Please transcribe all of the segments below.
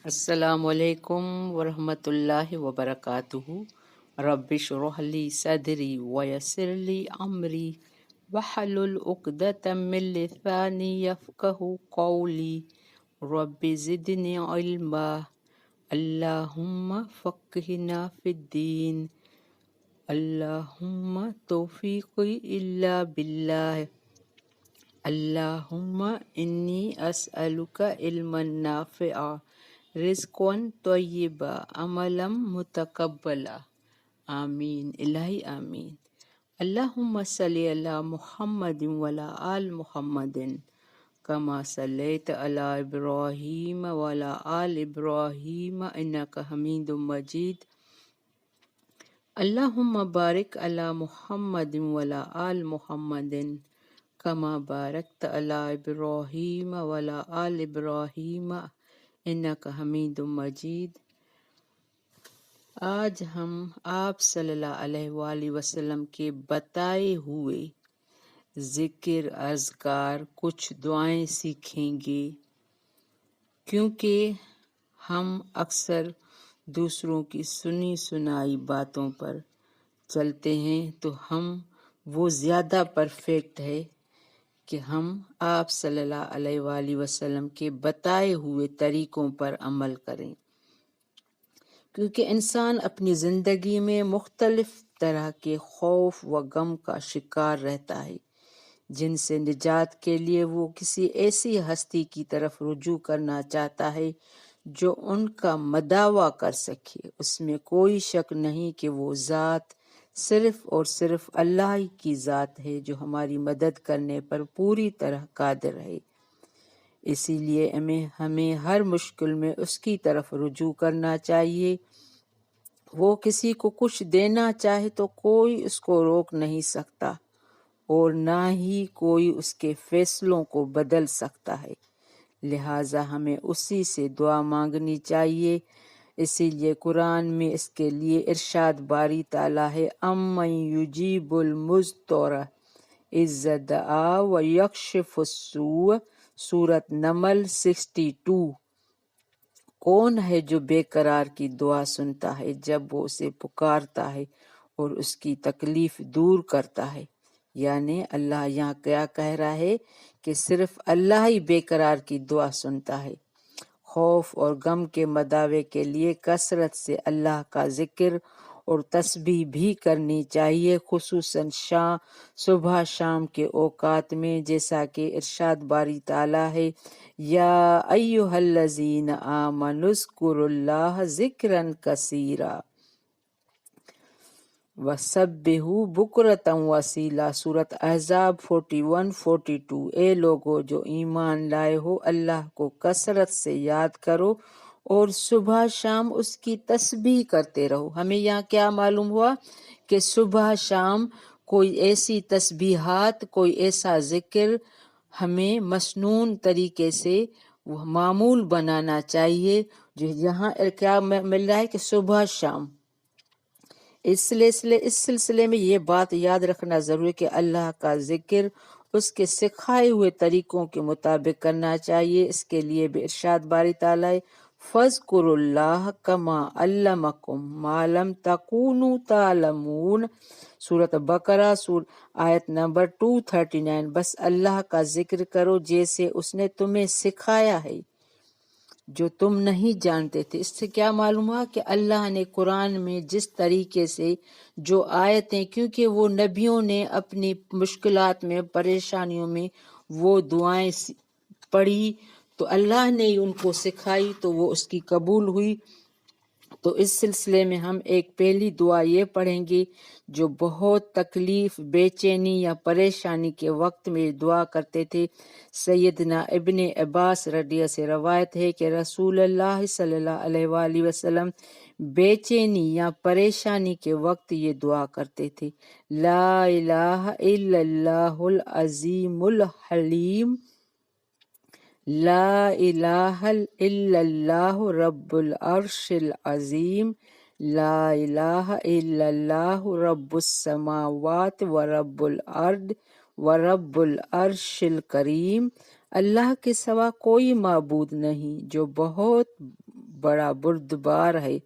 السلام علیکم ورحمۃ اللہ وبرکاتہ۔ رب اشرح لی صدری ویسر لی امری واحلل عقدۃ من لسانی یفقہوا قولی۔ رب زدنی علما، اللہم فقہنا فی الدین، اللہم توفیقی الا باللہ، اللہم انی اسألک علما نافعا، رزقا طیبا، عملا متقبلا، آمین الہی آمین۔ اللہم صلی علی محمد وعلی آل محمد کما صلیت علی ابراہیم وعلی آل ابراہیم انک حمید مجید۔ اللہم بارک علی محمد وعلی آل محمد کما بارکت علی ابراہیم وعلی آل ابراہیم انک حمید مجید۔ آج ہم آپ صلی اللہ علیہ وآلہ وسلم کے بتائے ہوئے ذکر، اذکار، کچھ دعائیں سیکھیں گے، کیونکہ ہم اکثر دوسروں کی سنی سنائی باتوں پر چلتے ہیں تو ہم وہ زیادہ پرفیکٹ ہے کہ ہم آپ صلی اللہ علیہ وآلہ وسلم کے بتائے ہوئے طریقوں پر عمل کریں، کیونکہ انسان اپنی زندگی میں مختلف طرح کے خوف و غم کا شکار رہتا ہے، جن سے نجات کے لیے وہ کسی ایسی ہستی کی طرف رجوع کرنا چاہتا ہے جو ان کا مداوع کر سکے۔ اس میں کوئی شک نہیں کہ وہ ذات صرف اور صرف اللہ ہی کی ذات ہے جو ہماری مدد کرنے پر پوری طرح قادر ہے۔ اسی لیے ہمیں ہر مشکل میں اس کی طرف رجوع کرنا چاہیے۔ وہ کسی کو کچھ دینا چاہے تو کوئی اس کو روک نہیں سکتا، اور نہ ہی کوئی اس کے فیصلوں کو بدل سکتا ہے، لہٰذا ہمیں اسی سے دعا مانگنی چاہیے۔ اسی لیے قرآن میں اس کے لیے ارشاد باری تعالیٰ ہے، امن یجیب المضطر اذا دعا ویکشف السوء، سورۃ نمل 62۔ کون ہے جو بے قرار کی دعا سنتا ہے جب وہ اسے پکارتا ہے اور اس کی تکلیف دور کرتا ہے؟ یعنی اللہ یہاں کیا کہہ رہا ہے کہ صرف اللہ ہی بے قرار کی دعا سنتا ہے۔ خوف اور غم کے مداوع کے لیے کثرت سے اللہ کا ذکر اور تسبیح بھی کرنی چاہیے، خصوصاً صبح شام کے اوقات میں، جیسا کہ ارشاد باری تعالیٰ ہے، یا ایھا الذین آمنوا اذکروا اللہ ذکرا کثیرا وسبحوا بکرۃ وصیلا، سورۃ احزاب 41-42۔ اے لوگو جو ایمان لائے ہو، اللہ کو کثرت سے یاد کرو اور صبح شام اس کی تسبیح کرتے رہو۔ ہمیں یہاں کیا معلوم ہوا کہ صبح شام کوئی ایسی تسبیحات، کوئی ایسا ذکر ہمیں مسنون طریقے سے معمول بنانا چاہیے، جو یہاں کیا مل رہا ہے کہ صبح شام۔ اس سلسلے میں یہ بات یاد رکھنا ضروری ہے کہ اللہ کا ذکر اس کے سکھائے ہوئے طریقوں کے مطابق کرنا چاہیے۔ اس کے لیے بھی ارشاد باری تعالیٰ فاذکروا اللہ کما علمکم ما لم تکونوا تعلمون، سورۃ بقرہ آیت نمبر 239۔ بس اللہ کا ذکر کرو جیسے اس نے تمہیں سکھایا ہے جو تم نہیں جانتے تھے۔ اس سے کیا معلوم ہوا کہ اللہ نے قرآن میں جس طریقے سے جو آیتیں، کیونکہ وہ نبیوں نے اپنی مشکلات میں، پریشانیوں میں وہ دعائیں پڑھی تو اللہ نے ان کو سکھائی تو وہ اس کی قبول ہوئی۔ تو اس سلسلے میں ہم ایک پہلی دعا یہ پڑھیں گے جو بہت تکلیف، بے چینی یا پریشانی کے وقت میں دعا کرتے تھے۔ سیدنا ابن عباس رضی اللہ سے روایت ہے کہ رسول اللہ صلی اللہ علیہ وآلہ وسلم بے چینی یا پریشانی کے وقت یہ دعا کرتے تھے، لا الہ الا اللہ العظیم الحلیم، لا الہ الا اللہ رب العرش العظیم، لا الہ الا اللہ رب السماوات و رب الارض و رب العرش الکریم۔ اللہ کے سوا کوئی معبود نہیں جو بہت بڑا بردبار ہے۔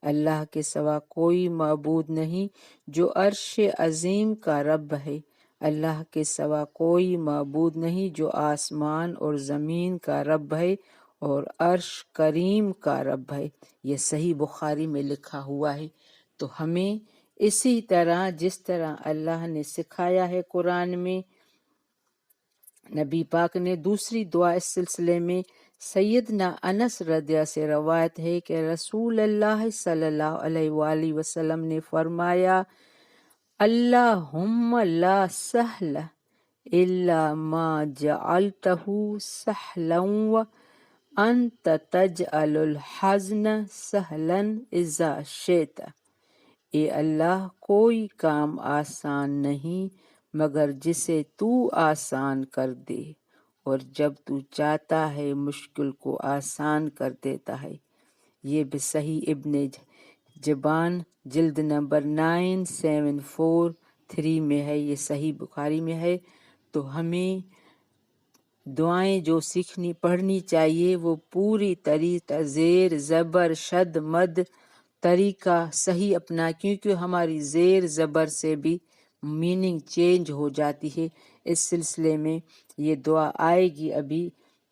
اللہ کے سوا کوئی معبود نہیں جو عرش عظیم کا رب ہے۔ اللہ کے سوا کوئی معبود نہیں جو آسمان اور زمین کا رب ہے اور عرش کریم کا رب ہے۔ یہ صحیح بخاری میں لکھا ہوا ہے۔ تو ہمیں اسی طرح جس طرح اللہ نے سکھایا ہے قرآن میں، نبی پاک نے دوسری دعا اس سلسلے میں سیدنا انس رضی اللہ سے روایت ہے کہ رسول اللہ صلی اللہ علیہ وآلہ وسلم نے فرمایا، اللہم لا سہل الا ما جعلتہ سہلا وانت تجعل الحزن سہلا اذا شئت۔ اے اللہ، کوئی کام آسان نہیں مگر جسے تو آسان کر دے، اور جب تو چاہتا ہے مشکل کو آسان کر دیتا ہے۔ یہ بھی صحیح ابن جبان جلد نمبر 9743 میں ہے، یہ صحیح بخاری میں ہے۔ تو ہمیں دعائیں جو سیکھنی پڑھنی چاہیے وہ پوری طریقہ زیر زبر شد مد طریقہ صحیح اپنا، کیونکہ ہماری زیر زبر سے بھی میننگ چینج ہو جاتی ہے۔ اس سلسلے میں یہ دعا آئے گی ابھی،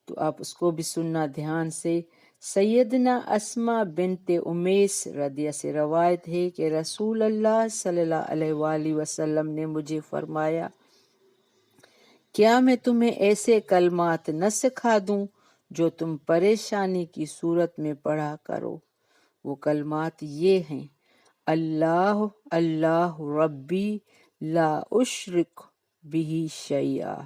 تو آپ اس کو بھی سننا دھیان سے۔ سیدنا اسماء بنت امیس رضی اللہ سے روایت ہے کہ رسول اللہ صلی اللہ علیہ وآلہ وسلم نے مجھے فرمایا، کیا میں تمہیں ایسے کلمات نہ سکھا دوں جو تم پریشانی کی صورت میں پڑھا کرو؟ وہ کلمات یہ ہیں، اللہ اللہ ربی لا اشرک بہ شیئا،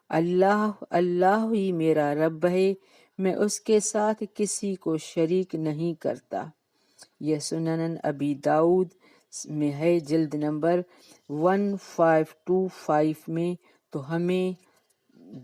اللہ اللہ ہی میرا رب ہے، میں اس کے ساتھ کسی کو شریک نہیں کرتا۔ یہ سنن ابی داؤد میں ہے جلد نمبر 1525 میں۔ تو ہمیں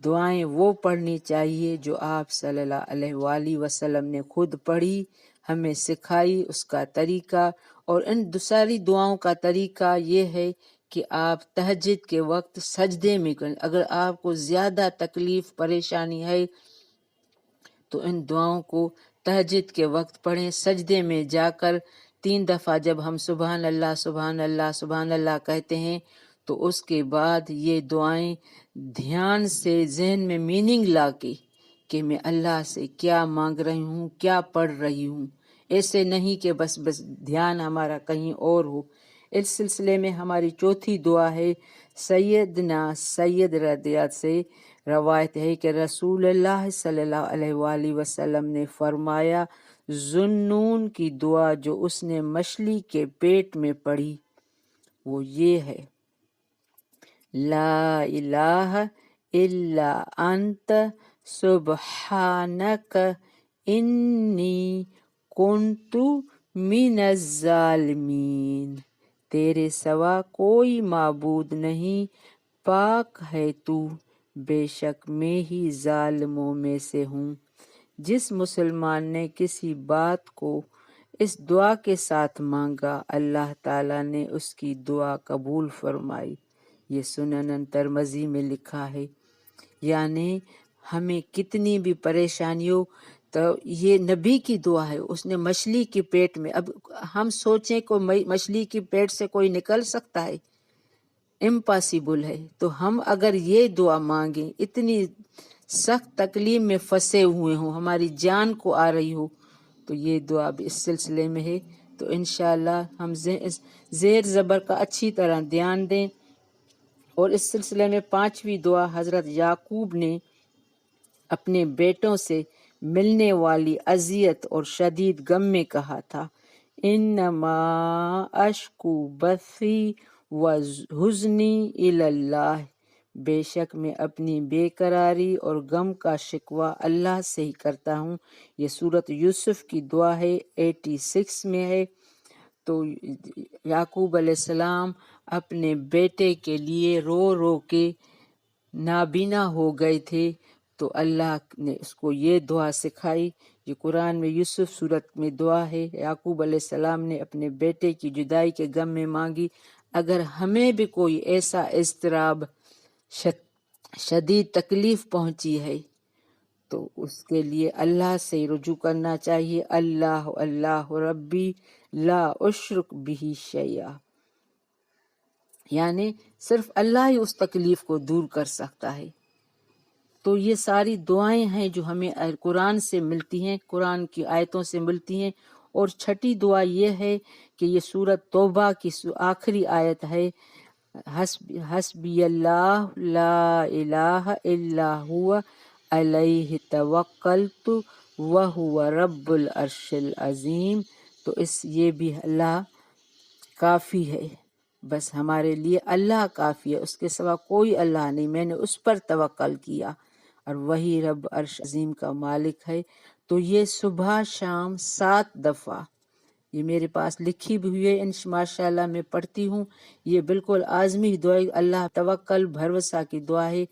دعائیں وہ پڑھنی چاہیے جو آپ صلی اللہ علیہ وآلہ وسلم نے خود پڑھی، ہمیں سکھائی اس کا طریقہ۔ اور ان ساری دعاؤں کا طریقہ یہ ہے کہ آپ تہجد کے وقت سجدے میں کریں۔ اگر آپ کو زیادہ تکلیف پریشانی ہے تو ان دعاؤں کو تہجد کے وقت پڑھیں، سجدے میں جا کر 3 دفعہ جب ہم سبحان اللہ سبحان اللہ سبحان اللہ کہتے ہیں تو اس کے بعد یہ دعائیں دھیان سے ذہن میں میننگ لا کے کہ میں اللہ سے کیا مانگ رہی ہوں، کیا پڑھ رہی ہوں، ایسے نہیں کہ بس دھیان ہمارا کہیں اور ہو۔ اس سلسلے میں ہماری چوتھی دعا ہے، سیدنا سید رضیات سے روایت ہے کہ رسول اللہ صلی اللہ علیہ وآلہ وسلم نے فرمایا، ذوالنون کی دعا جو اس نے مچھلی کے پیٹ میں پڑھی وہ یہ ہے، لا الہ الا انت سبحانک انی کنت من الظالمین۔ تیرے سوا کوئی معبود نہیں، پاک ہے تو، بے شک میں ہی ظالموں میں سے ہوں۔ جس مسلمان نے کسی بات کو اس دعا کے ساتھ مانگا، اللہ تعالیٰ نے اس کی دعا قبول فرمائی۔ یہ سنن ترمذی میں لکھا ہے۔ یعنی ہمیں کتنی بھی پریشانی ہو تو یہ نبی کی دعا ہے، اس نے مچھلی کے پیٹ میں، اب ہم سوچیں کہ مچھلی کے پیٹ سے کوئی نکل سکتا ہے؟ امپاسبل ہے۔ تو ہم اگر یہ دعا مانگیں، اتنی سخت تکلیف میں پھنسے ہوئے ہوں، ہماری جان کو آ رہی ہو، تو یہ دعا بھی اس سلسلے میں ہے۔ تو انشاءاللہ ہم زیر زبر کا اچھی طرح دھیان دیں۔ اور اس سلسلے میں 5ویں دعا حضرت یعقوب نے اپنے بیٹوں سے ملنے والی اذیت اور شدید غم میں کہا تھا، انما اشکو بثی و حزنی الی اللہ، بے شک میں اپنی بے قراری اور غم کا شکوہ اللہ سے ہی کرتا ہوں۔ یہ سورۃ یوسف کی دعا ہے، 86 میں ہے۔ تو یعقوب علیہ السلام اپنے بیٹے کے لیے رو رو کے نابینا ہو گئے تھے، تو اللہ نے اس کو یہ دعا سکھائی۔ یہ قرآن میں یوسف سورت میں دعا ہے، یعقوب علیہ السلام نے اپنے بیٹے کی جدائی کے غم میں مانگی۔ اگر ہمیں بھی کوئی ایسا اضطراب، شدید تکلیف پہنچی ہے تو اس کے لیے اللہ سے رجوع کرنا چاہیے. اللہ اللہ ربی لا اشرک بہ شیئا، یعنی صرف اللہ ہی اس تکلیف کو دور کر سکتا ہے. تو یہ ساری دعائیں ہیں جو ہمیں قرآن سے ملتی ہیں، قرآن کی آیتوں سے ملتی ہیں. اور چھٹی دعا یہ ہے کہ یہ سورۃ توبہ کی آخری آیت ہے، حسبی اللہ لا الہ الا ہوا علیہ توکلت وہو رب العرش العظیم. تو یہ بھی اللہ کافی ہے، بس ہمارے لیے اللہ کافی ہے، اس کے سوا کوئی اللہ نہیں، میں نے اس پر توکل کیا اور وہی رب عرش عظیم کا مالک ہے. تو یہ صبح شام 7 دفعہ یہ میرے پاس لکھی بھی ہوئی ہے، ماشاء اللہ میں پڑھتی ہوں. یہ بالکل آزمی دعا، اللہ توکل بھروسہ کی دعا ہے.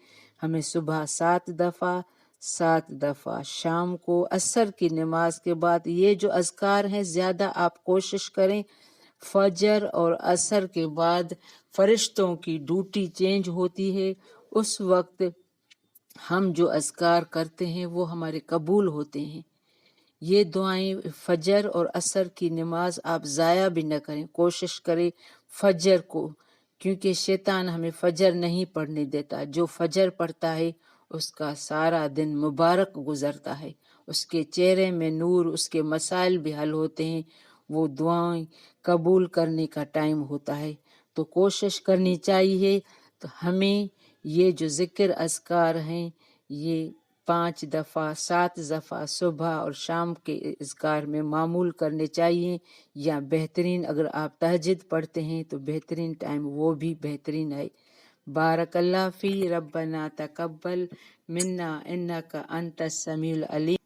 ہمیں صبح 7 دفعہ، 7 دفعہ شام کو عصر کی نماز کے بعد. یہ جو اذکار ہیں زیادہ آپ کوشش کریں، فجر اور عصر کے بعد فرشتوں کی ڈیوٹی چینج ہوتی ہے، اس وقت ہم جو اذکار کرتے ہیں وہ ہمارے قبول ہوتے ہیں. یہ دعائیں فجر اور عصر کی نماز آپ ضائع بھی نہ کریں، کوشش کریں فجر کو، کیونکہ شیطان ہمیں فجر نہیں پڑھنے دیتا. جو فجر پڑھتا ہے اس کا سارا دن مبارک گزرتا ہے، اس کے چہرے میں نور، اس کے مسائل بھی حل ہوتے ہیں، وہ دعائیں قبول کرنے کا ٹائم ہوتا ہے. تو کوشش کرنی چاہیے. تو ہمیں یہ جو ذکر اذکار ہیں یہ 5 دفعہ 7 دفعہ صبح اور شام کے اذکار میں معمول کرنے چاہیے، یا بہترین اگر آپ تہجد پڑھتے ہیں تو بہترین ٹائم وہ بھی بہترین ہے. بارک اللہ فی، ربنا تقبل منا انک انت السمیع العلیم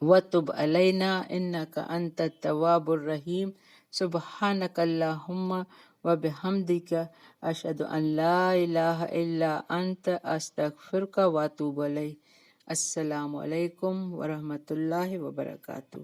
وتب علینا انک انت التواب الرحیم. سبحانک اللہم وبحمدک اشہد ان لا الہ الا انت استغفرک واتوب الیک. السلام علیکم ورحمۃ اللہ وبرکاتہ.